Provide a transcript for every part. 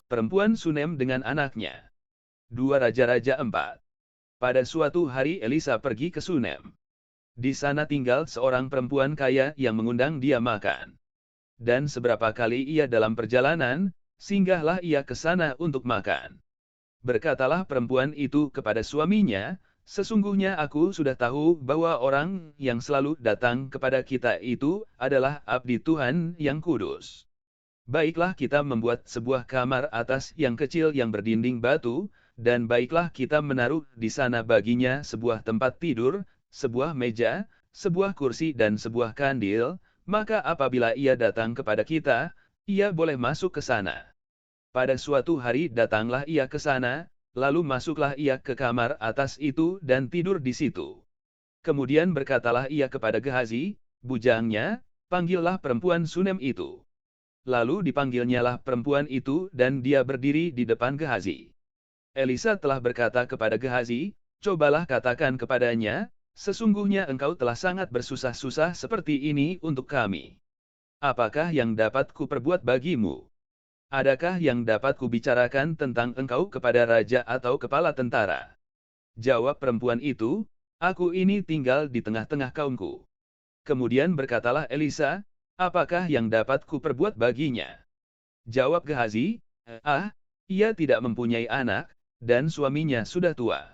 Perempuan Sunem dengan anaknya. 2 Raja-Raja 4. Pada suatu hari Elisa pergi ke Sunem. Di sana tinggal seorang perempuan kaya yang mengundang dia makan. Dan seberapa kali ia dalam perjalanan, singgahlah ia ke sana untuk makan. Berkatalah perempuan itu kepada suaminya, "Sesungguhnya aku sudah tahu bahwa orang yang selalu datang kepada kita itu adalah abdi Tuhan yang kudus. Baiklah kita membuat sebuah kamar atas yang kecil yang berdinding batu, dan baiklah kita menaruh di sana baginya sebuah tempat tidur, sebuah meja, sebuah kursi dan sebuah kandil, maka apabila ia datang kepada kita, ia boleh masuk ke sana." Pada suatu hari datanglah ia ke sana, lalu masuklah ia ke kamar atas itu dan tidur di situ. Kemudian berkatalah ia kepada Gehazi, bujangnya, "Panggillah perempuan Sunem itu." Lalu dipanggilnyalah perempuan itu dan dia berdiri di depan Gehazi. Elisa telah berkata kepada Gehazi, "Cobalah katakan kepadanya, sesungguhnya engkau telah sangat bersusah-susah seperti ini untuk kami. Apakah yang dapat kuperbuat bagimu? Adakah yang dapat kubicarakan tentang engkau kepada raja atau kepala tentara?" Jawab perempuan itu, "Aku ini tinggal di tengah-tengah kaumku." Kemudian berkatalah Elisa, "Apakah yang dapat kuperbuat baginya?" Jawab Gehazi, ia tidak mempunyai anak, dan suaminya sudah tua."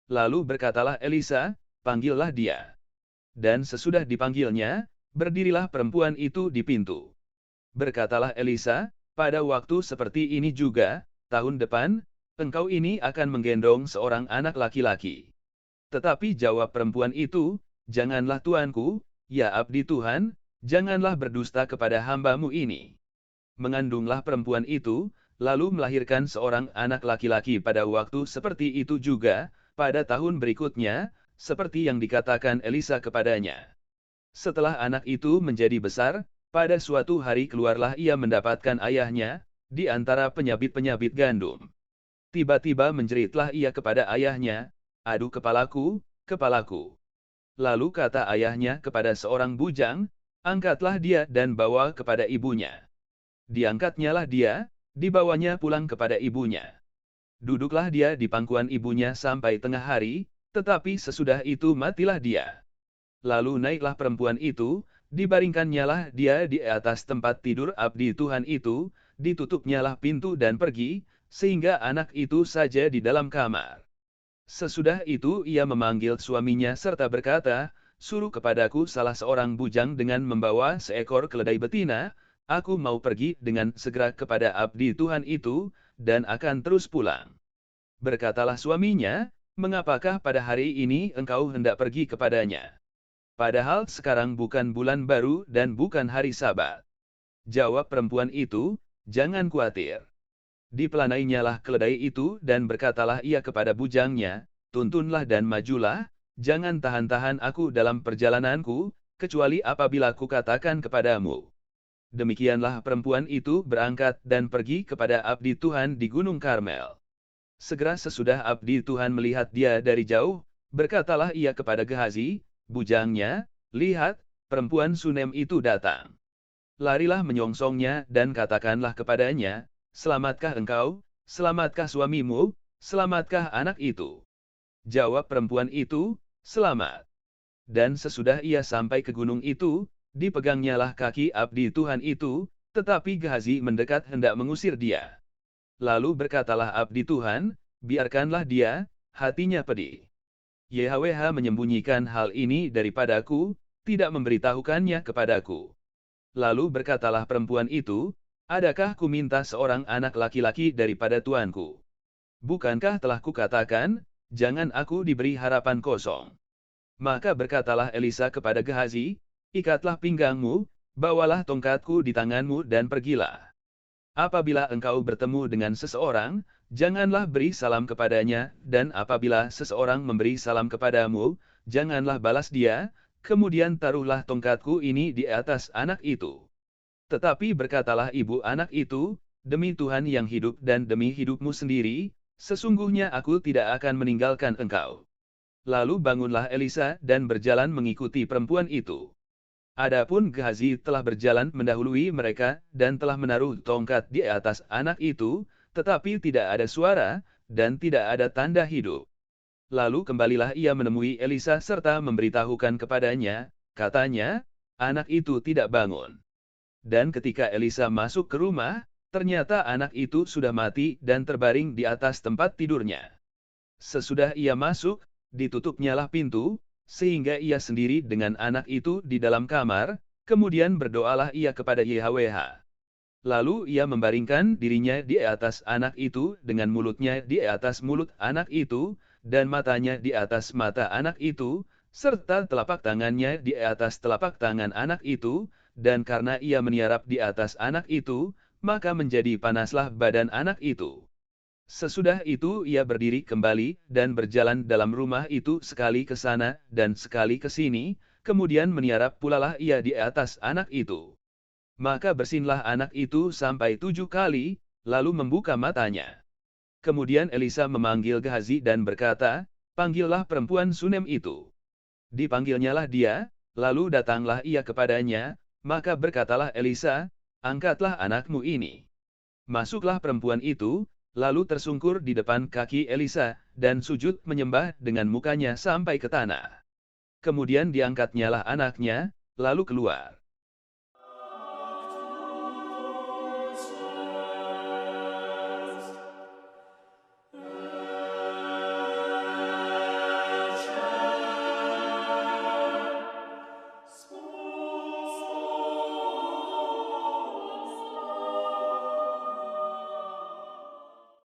Lalu berkatalah Elisa, "Panggillah dia." Dan sesudah dipanggilnya, berdirilah perempuan itu di pintu. Berkatalah Elisa, "Pada waktu seperti ini juga, tahun depan, engkau ini akan menggendong seorang anak laki-laki." Tetapi jawab perempuan itu, "Janganlah tuanku, ya abdi Tuhan, janganlah berdusta kepada hambamu ini." Mengandunglah perempuan itu, lalu melahirkan seorang anak laki-laki pada waktu seperti itu juga, pada tahun berikutnya, seperti yang dikatakan Elisa kepadanya. Setelah anak itu menjadi besar, pada suatu hari keluarlah ia mendapatkan ayahnya, di antara penyabit-penyabit gandum. Tiba-tiba menjeritlah ia kepada ayahnya, "Aduh kepalaku, kepalaku." Lalu kata ayahnya kepada seorang bujang, "Angkatlah dia dan bawa kepada ibunya." Diangkatnyalah dia, dibawanya pulang kepada ibunya. Duduklah dia di pangkuan ibunya sampai tengah hari, tetapi sesudah itu matilah dia. Lalu naiklah perempuan itu, dibaringkannyalah dia di atas tempat tidur abdi Tuhan itu, ditutupnyalah pintu dan pergi, sehingga anak itu saja di dalam kamar. Sesudah itu ia memanggil suaminya serta berkata, "Suruh kepadaku salah seorang bujang dengan membawa seekor keledai betina, aku mau pergi dengan segera kepada abdi Tuhan itu, dan akan terus pulang." Berkatalah suaminya, "Mengapakah pada hari ini engkau hendak pergi kepadanya? Padahal sekarang bukan bulan baru dan bukan hari Sabat." Jawab perempuan itu, "Jangan khawatir." Dipelanainya keledai itu dan berkatalah ia kepada bujangnya, "Tuntunlah dan majulah, jangan tahan-tahan aku dalam perjalananku, kecuali apabila kukatakan kepadamu." Demikianlah perempuan itu berangkat dan pergi kepada abdi Tuhan di Gunung Karmel. Segera sesudah abdi Tuhan melihat dia dari jauh, berkatalah ia kepada Gehazi, bujangnya, "Lihat, perempuan Sunem itu datang." Larilah menyongsongnya dan katakanlah kepadanya, "Selamatkah engkau, selamatkah suamimu, selamatkah anak itu?" Jawab perempuan itu, "Selamat." Dan sesudah ia sampai ke gunung itu, dipegangnyalah kaki abdi Tuhan itu, tetapi Gehazi mendekat hendak mengusir dia. Lalu berkatalah abdi Tuhan, "Biarkanlah dia, hatinya pedih. YHWH menyembunyikan hal ini daripadaku, tidak memberitahukannya kepadaku." Lalu berkatalah perempuan itu, "Adakah ku minta seorang anak laki-laki daripada tuanku? Bukankah telah kukatakan, jangan aku diberi harapan kosong?" Maka berkatalah Elisa kepada Gehazi, "Ikatlah pinggangmu, bawalah tongkatku di tanganmu dan pergilah. Apabila engkau bertemu dengan seseorang, janganlah beri salam kepadanya, dan apabila seseorang memberi salam kepadamu, janganlah balas dia, kemudian taruhlah tongkatku ini di atas anak itu." Tetapi berkatalah ibu anak itu, "Demi Tuhan yang hidup dan demi hidupmu sendiri, sesungguhnya aku tidak akan meninggalkan engkau." Lalu bangunlah Elisa dan berjalan mengikuti perempuan itu. Adapun Gehazi telah berjalan mendahului mereka dan telah menaruh tongkat di atas anak itu, Tetapi tidak ada suara, dan tidak ada tanda hidup. Lalu kembalilah ia menemui Elisa serta memberitahukan kepadanya, katanya, anak itu tidak bangun. Dan ketika Elisa masuk ke rumah, ternyata anak itu sudah mati dan terbaring di atas tempat tidurnya. Sesudah ia masuk, ditutupnyalah pintu, sehingga ia sendiri dengan anak itu di dalam kamar, kemudian berdoalah ia kepada YHWH. Lalu ia membaringkan dirinya di atas anak itu dengan mulutnya di atas mulut anak itu, dan matanya di atas mata anak itu, serta telapak tangannya di atas telapak tangan anak itu, dan karena ia meniarap di atas anak itu, maka menjadi panaslah badan anak itu. Sesudah itu ia berdiri kembali dan berjalan dalam rumah itu sekali ke sana dan sekali ke sini, kemudian meniarap pulalah ia di atas anak itu. Maka bersinlah anak itu sampai 7 kali, lalu membuka matanya. Kemudian Elisa memanggil Gehazi dan berkata, panggillah perempuan Sunem itu. Dipanggilnyalah dia, lalu datanglah ia kepadanya, maka berkatalah Elisa, angkatlah anakmu ini. Masuklah perempuan itu, lalu tersungkur di depan kaki Elisa, dan sujud menyembah dengan mukanya sampai ke tanah. Kemudian diangkatnyalah anaknya, lalu keluar.